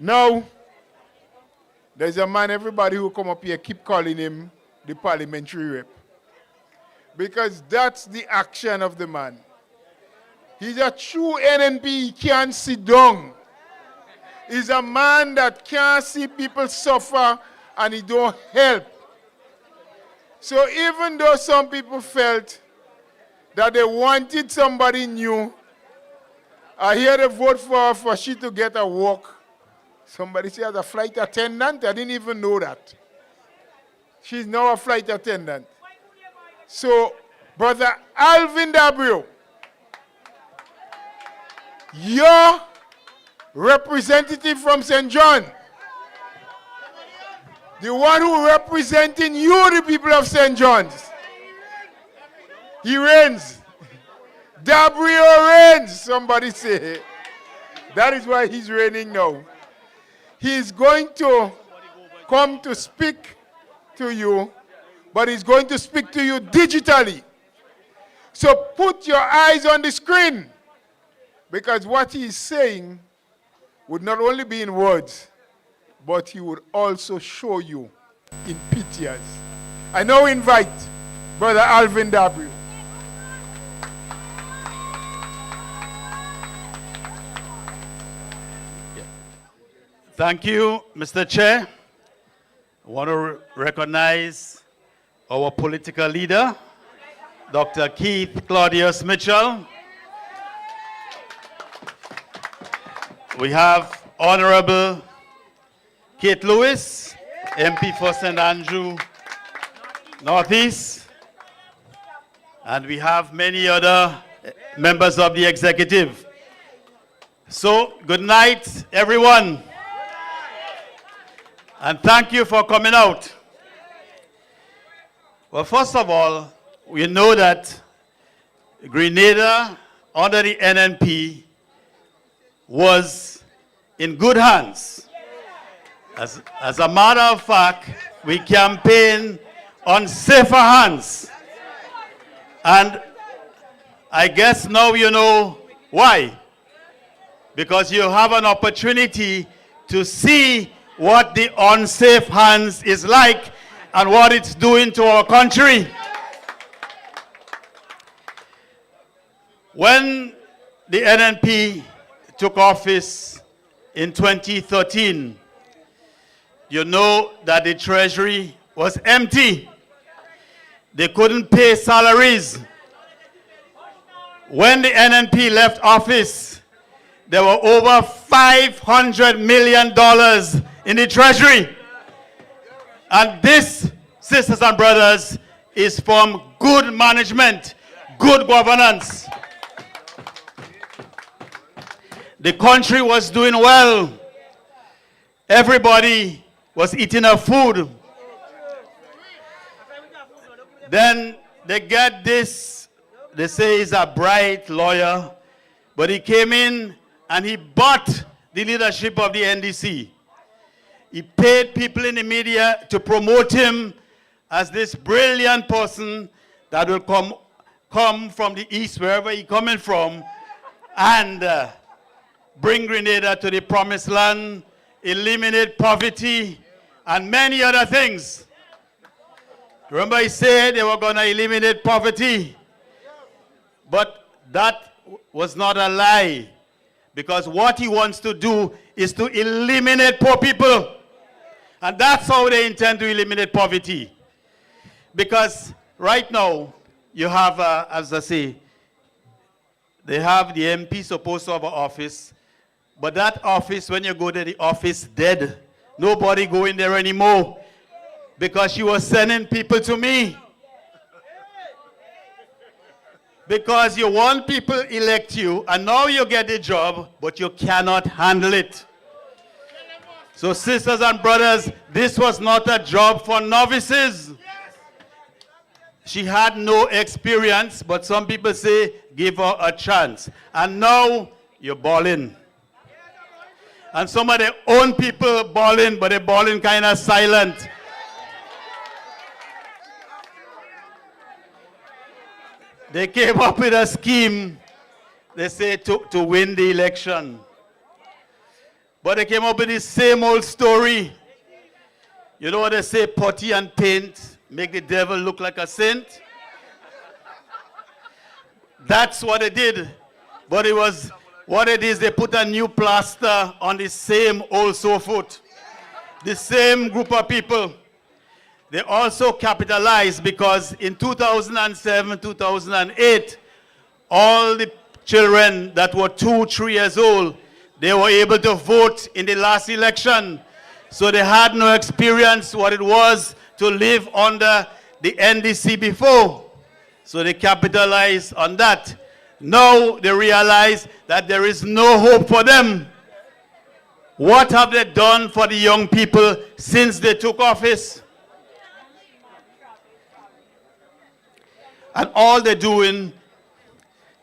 Now, there's a man, everybody who come up here keep calling him the parliamentary rep. Because that's the action of the man. He's a true NNP, he can't sit down. He's a man that can't see people suffer and he don't help. So even though some people felt that they wanted somebody new, I hear they vote for she to get a walk. Somebody said a flight attendant, I didn't even know that. She's now a flight attendant. So, Brother Alvin Dabreo, your representative from St. John, the one who representing you, the people of St. John's, he reigns. Dabreo reigns, somebody say. That is why he's reigning now. He's going to come to speak to you, but he's going to speak to you digitally. So put your eyes on the screen, because what he's saying would not only be in words, but he would also show you in pictures. I now invite Brother Alvin Dabreo. Thank you, Mr. Chair. I want to recognize our political leader, Dr. Keith Claudius Mitchell. We have Honorable Kate Lewis, MP for St. Andrew Northeast. And we have many other members of the executive. So, good night, everyone. And thank you for coming out. Well, first of all, we know that Grenada, under the NNP, was in good hands. As a matter of fact, we campaign on safer hands. And I guess now you know why. Because you have an opportunity to see what the unsafe hands is like and what it's doing to our country. When the NNP took office in 2013, you know that the treasury was empty. They couldn't pay salaries. When the NNP left office, there were over $500 million in the treasury. And this, sisters and brothers, is from good management, good governance. The country was doing well. Everybody was eating our food. Then they get this, they say he's a bright lawyer, but he came in and he bought the leadership of the NDC. He paid people in the media to promote him as this brilliant person that will come from the east, wherever he's coming from, and bring Grenada to the promised land, eliminate poverty, and many other things. Remember, he said they were going to eliminate poverty. But that was not a lie. Because what he wants to do is to eliminate poor people. And that's how they intend to eliminate poverty. Because right now, you have, as I say, they have the MP supposed to have an office. But that office, when you go to the office, dead. Nobody go in there anymore. Because she was sending people to me. Because you want people elect you, and now you get the job, but you cannot handle it. So sisters and brothers, this was not a job for novices. She had no experience, but some people say, give her a chance. And now, you're balling. And some of their own people balling, but they're balling kind of silent. They came up with a scheme, they say, to win the election. But they came up with the same old story. You know what they say, putty and paint make the devil look like a saint? That's what they did. But it was, what it is, they put a new plaster on the same old sore foot. The same group of people. They also capitalized because in 2007, 2008, all the children that were 2, 3 years old, they were able to vote in the last election. So they had no experience what it was to live under the NDC before. So they capitalized on that. Now they realize that there is no hope for them. What have they done for the young people since they took office? And all they're doing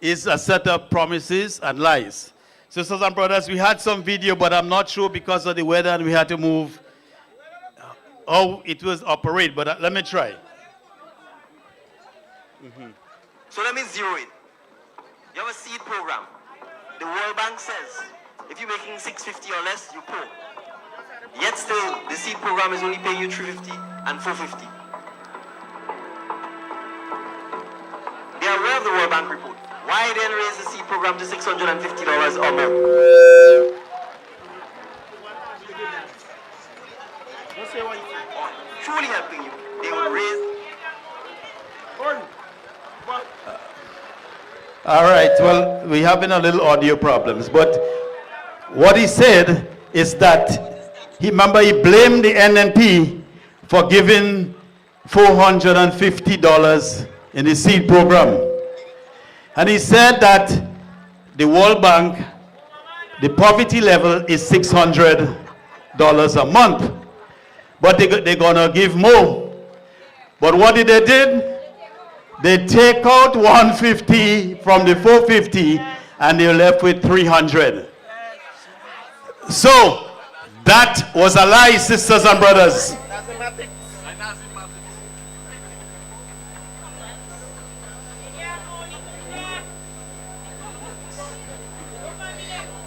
is a set of promises and lies. Sisters and brothers, we had some video, but I'm not sure because of the weather and we had to move how it was operate, but let me try. So let me zero in. You have a seed program. The World Bank says if you're making $650 or less, you're poor. Yet still, the seed program is only paying you $350 and $450. They are aware of the World Bank report. Why then raise the seed program to $650 or more? Truly helping you, they will raise. All right, well, we're having a little audio problems, but what he said is that, he blamed the NNP for giving $450 in the seed program. And he said that the World Bank, the poverty level is $600 a month, but they're gonna give more. But what did they do? They take out 150 from the 450 and they're left with 300. So that was a lie, sisters and brothers.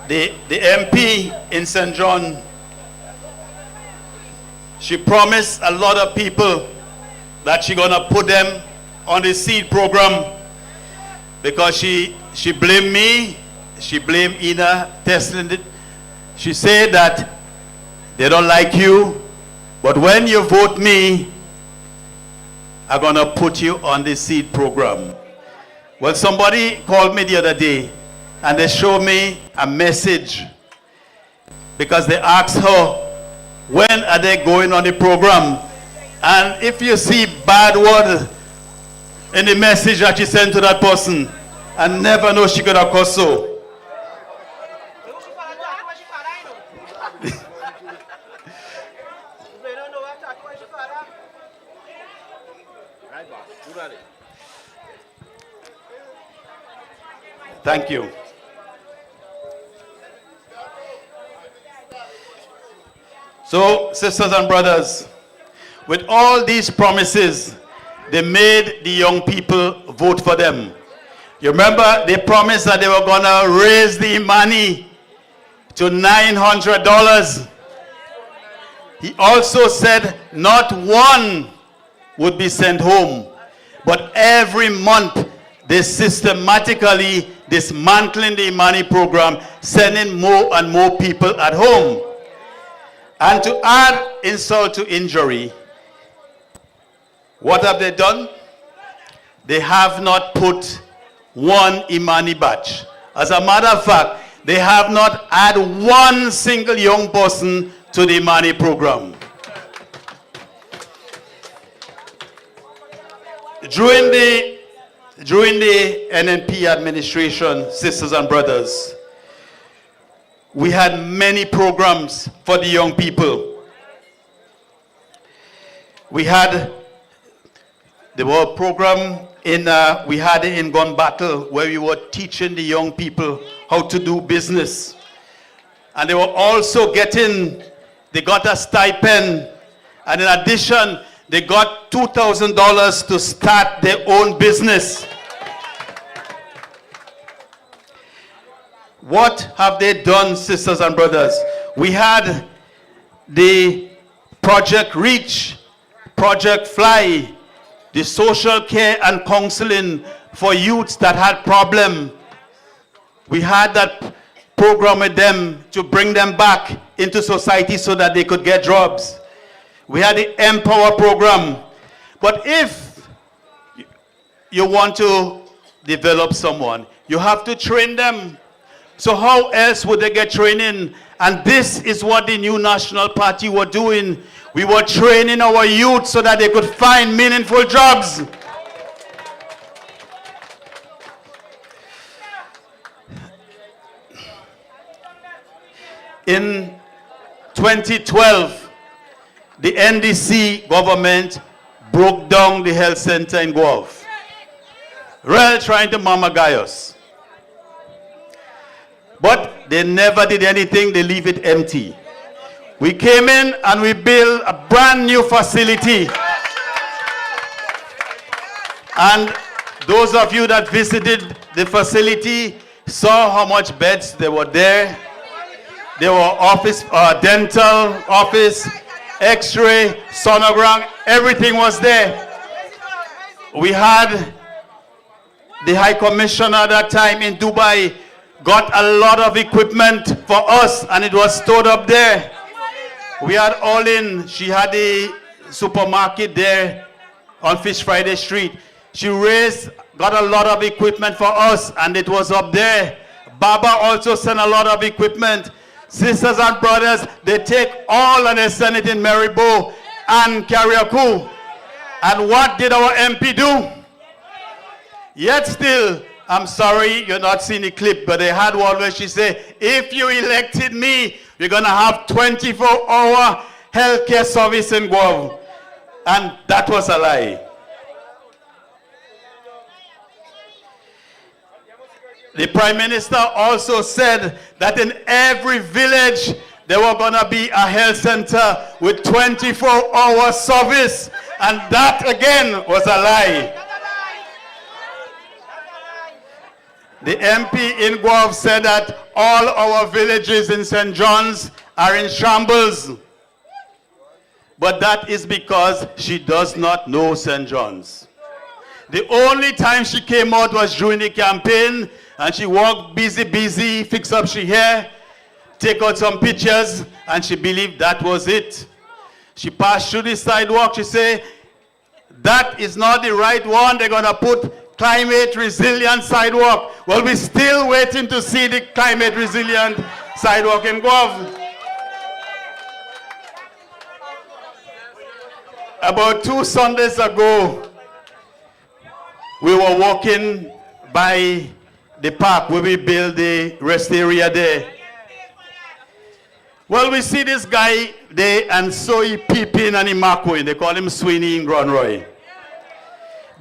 The MP in St. John, she promised a lot of people that she's gonna put them on the seed program because she blamed me, she blamed Ina testing it. She said that they don't like you, but when you vote me, I'm gonna put you on the seed program. Well, somebody called me the other day and they showed me a message because they asked her, when are they going on the program? And if you see bad word in the message that she sent to that person, I never know she could have caused so. Thank you. So, sisters and brothers, with all these promises, they made the young people vote for them. You remember they promised that they were going to raise the money to $900. He also said not one would be sent home, but every month they systematically dismantling the money program, sending more and more people at home. And to add insult to injury, what have they done? They have not put one Imani batch. As a matter of fact, they have not had one single young person to the Imani program. During the NNP administration, sisters and brothers, we had many programs for the young people. There was a program we had in Gun Battle where we were teaching the young people how to do business. And they were also they got a stipend. And in addition, they got $2,000 to start their own business. What have they done, sisters and brothers? We had the Project Reach, Project Fly, the social care and counseling for youths that had problem. We had that program with them to bring them back into society so that they could get jobs. We had the Empower program. But if you want to develop someone, you have to train them. So how else would they get training? And this is what the New National Party were doing. We were training our youth so that they could find meaningful jobs. In 2012, the NDC government broke down the health center in Gouyave. Really trying to mama-guy us. But they never did anything, they leave it empty. We came in and we built a brand new facility. And those of you that visited the facility saw how much beds there were there. There were office, dental office, x-ray, sonogram, everything was there. We had the High Commissioner at that time in Dubai got a lot of equipment for us and it was stored up there. We had all in, she had the supermarket there on Fish Friday Street. She got a lot of equipment for us and it was up there. Baba also sent a lot of equipment. Sisters and brothers, they take all and they send it in Maribo and Carriacou. And what did our MP do? Yet still, I'm sorry you're not seeing the clip, but they had one where she said, if you elected me, we're going to have 24-hour healthcare service in Gouyave. And that was a lie. The Prime Minister also said that in every village there were going to be a health center with 24-hour service. And that again was a lie. The MP in Gouyave said that all our villages in St. John's are in shambles. But that is because she does not know St. John's. The only time she came out was during the campaign, and she walked busy, fix up she hair, take out some pictures, and she believed that was it. She passed through the sidewalk, she said, that is not the right one, they're going to put climate resilient sidewalk. Well, we're still waiting to see the climate resilient sidewalk in Gouyave. About 2 Sundays ago, we were walking by the park where we built the rest area there. Well, we see this guy there, and so he peeping and he marking. They call him Sweeney in Gronroy.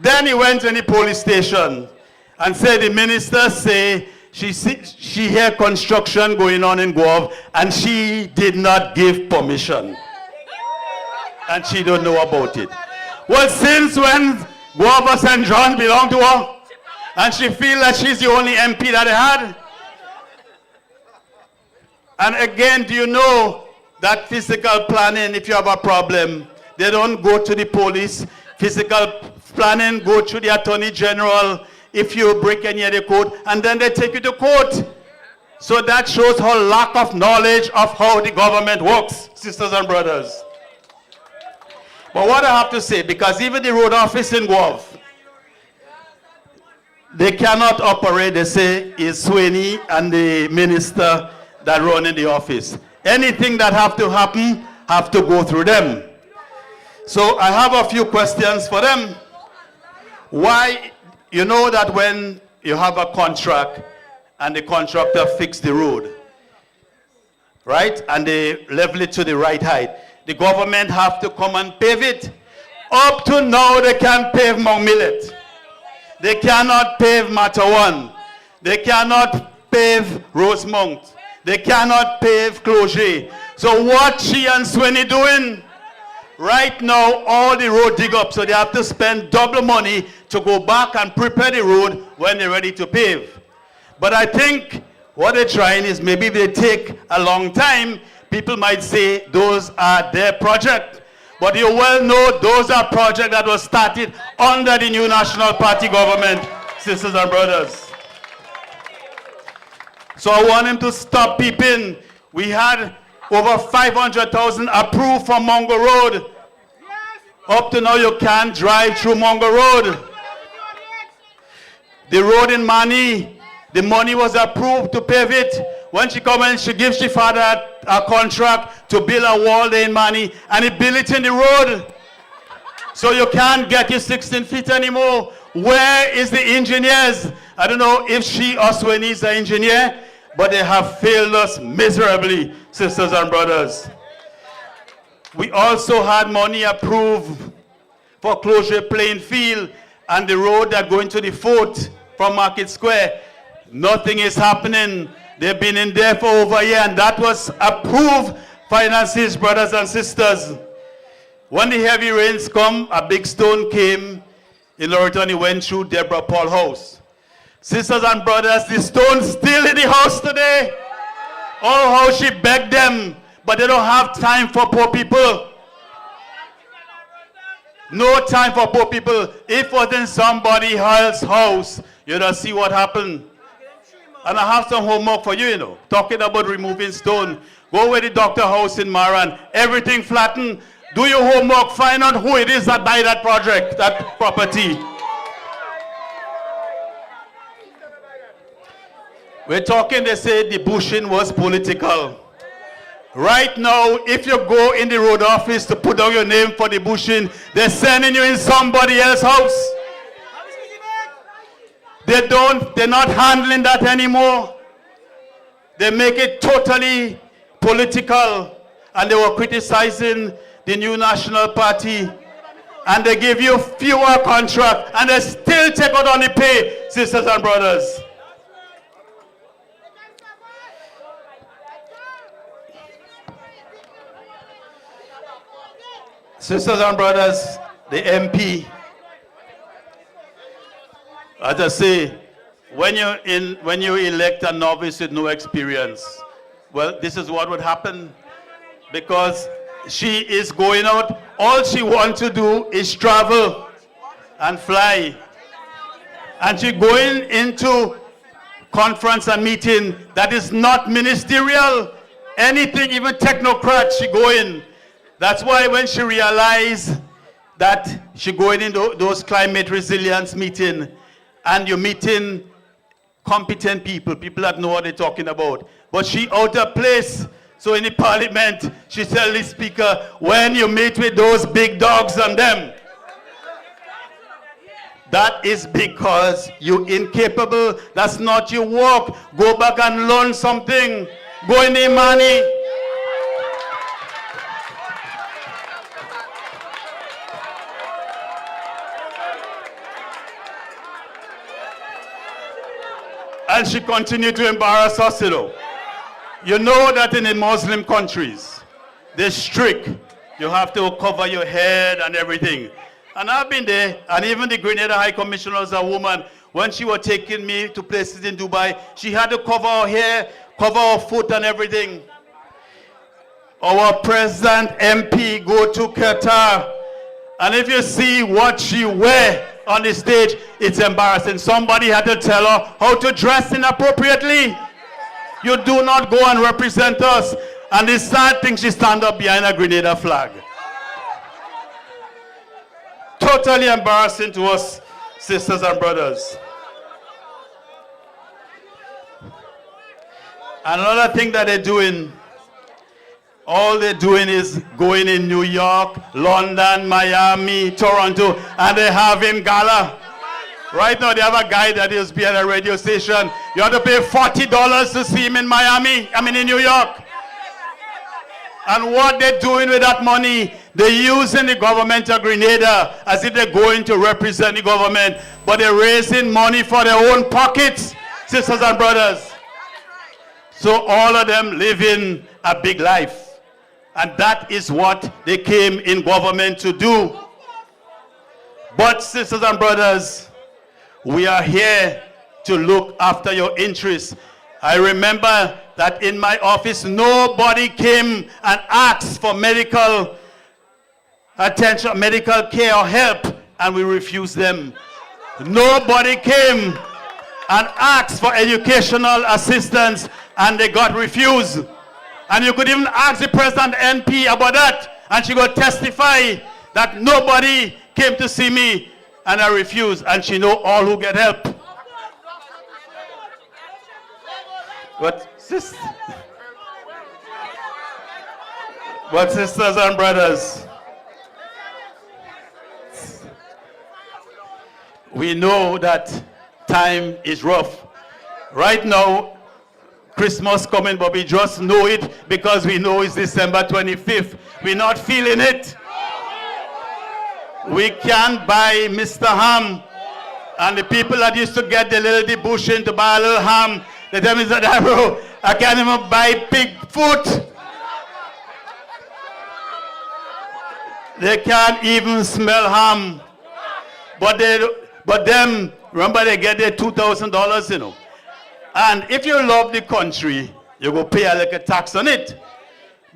Then he went to the police station and said the minister say she hear construction going on in Gouyave and she did not give permission. And she don't know about it. Well, since when Gouyave St. John belong to her? And she feel that she's the only MP that they had? And again, do you know that physical planning, if you have a problem, they don't go to the police. Physical planning go to the Attorney General if you break any of the code, and then they take you to court. So that shows her lack of knowledge of how the government works, sisters and brothers. But what I have to say, because even the road office in Gouyave, they cannot operate, they say, is Sweeney and the minister that run in the office. Anything that have to happen, have to go through them. So I have a few questions for them. Why, you know that when you have a contract and the contractor fix the road, right, and they level it to the right height, the government have to come and pave it. Up to now, they can't pave Mount Millet. They cannot pave Matawan. They cannot pave Rosemount. They cannot pave Cloget. So what she and Sweeney doing? Right now, all the road dig up, so they have to spend double money to go back and prepare the road when they're ready to pave. But I think what they're trying is maybe they take a long time, people might say those are their project. But you well know those are projects that were started under the new National Party government, sisters and brothers. So I want him to stop peeping. We had over 500,000 approved for Mongo Road. Up to now, you can't drive through Mongo Road. The road in Mani, the money was approved to pave it. When she come in, she gives the father a contract to build a wall there in Mani, and he built it in the road. So you can't get your 16 feet anymore. Where is the engineers? I don't know if she or Sweni is an engineer, but they have failed us miserably, sisters and brothers. We also had money approved for closure Plain Field and the road that going to the fort from Market Square. Nothing is happening. They've been in there for over a year, and that was approved finances, brothers and sisters. When the heavy rains come, a big stone came in Loreton. He went through Deborah Paul house. Sisters and brothers, the stone's still in the house today. Oh, how she begged them, but they don't have time for poor people. No time for poor people. If it was in somebody else's house, you don't see what happened. And I have some homework for you, you know, talking about removing stone. Go with the doctor house in Maran. Everything flattened. Do your homework. Find out who it is that buy that project, that property. We're talking, they say the bushing was political. Right now, if you go in the road office to put down your name for the bushing, they're sending you in somebody else's house. They're not handling that anymore. They make it totally political, and they were criticizing the new National Party, and they give you fewer contracts, and they still take out on the pay, sisters and brothers. Sisters and brothers, the MP, as I say, when you elect a novice with no experience, well, this is what would happen, because she is going out. All she wants to do is travel and fly. And she's going into conference and meeting that is not ministerial. Anything, even technocrat, she going. That's why when she realized that she going into those climate resilience meeting, and you're meeting competent people, people that know what they're talking about, but she out of place. So in the parliament, she tell the speaker, when you meet with those big dogs and them, that is because you're incapable. That's not your work. Go back and learn something. Go in the money. And she continued to embarrass us, you know. You know that in the Muslim countries, they're strict. You have to cover your head and everything. And I've been there, and even the Grenada High Commissioner was a woman. When she was taking me to places in Dubai, she had to cover her hair, cover her foot and everything. Our president, MP, go to Qatar, and if you see what she wear on the stage, it's embarrassing. Somebody had to tell her how to dress inappropriately. You do not go and represent us. And the sad thing, she stand up behind a Grenada flag. Totally embarrassing to us, sisters and brothers. Another thing that they're doing, all they're doing is going in New York, London, Miami, Toronto, and they have in gala. Right now, they have a guy that is behind a radio station. You have to pay $40 to see him in Miami, in New York. And what they're doing with that money, they're using the government of Grenada as if they're going to represent the government, but they're raising money for their own pockets, sisters and brothers. So all of them living a big life. And that is what they came in government to do. But sisters and brothers, we are here to look after your interests. I remember that in my office nobody came and asked for medical attention, medical care or help, and we refused them. Nobody came and asked for educational assistance, and they got refused. And you could even ask the president NP about that, and she would testify that nobody came to see me, and I refused, and she know all who get help. But sisters and brothers, we know that time is rough. Right now, Christmas coming, but we just know it because we know it's December 25th. We're not feeling it. We can't buy Mr. Ham. And the people that used to get the little debushing to buy a little ham, they tell me, Mr. Dabreo, I can't even buy pig foot. They can't even smell ham. But them, remember they get their $2,000, you know. And if you love the country, you go pay a little tax on it.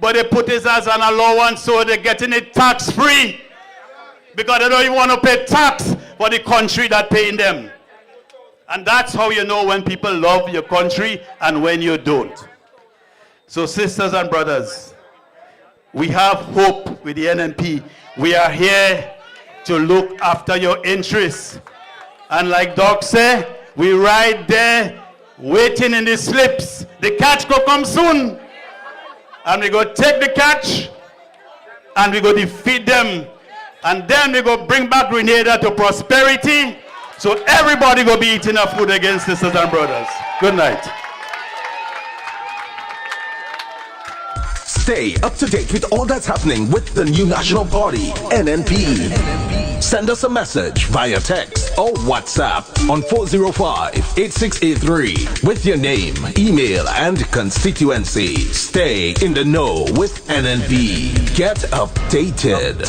But they put it as an allowance, so they're getting it tax-free. Because they don't even want to pay tax for the country that's paying them. And that's how you know when people love your country and when you don't. So sisters and brothers, we have hope with the NNP. We are here to look after your interests. And like Doc said, we right there waiting in the slips. The catch go come soon. And we go take the catch and we go defeat them. And then we go bring back Grenada to prosperity. So everybody go be eating our food again, sisters and brothers. Good night. Stay up to date with all that's happening with the new national party, NNP. Send us a message via text or WhatsApp on 405-8683 with your name, email, and constituency. Stay in the know with NNP. Get updated.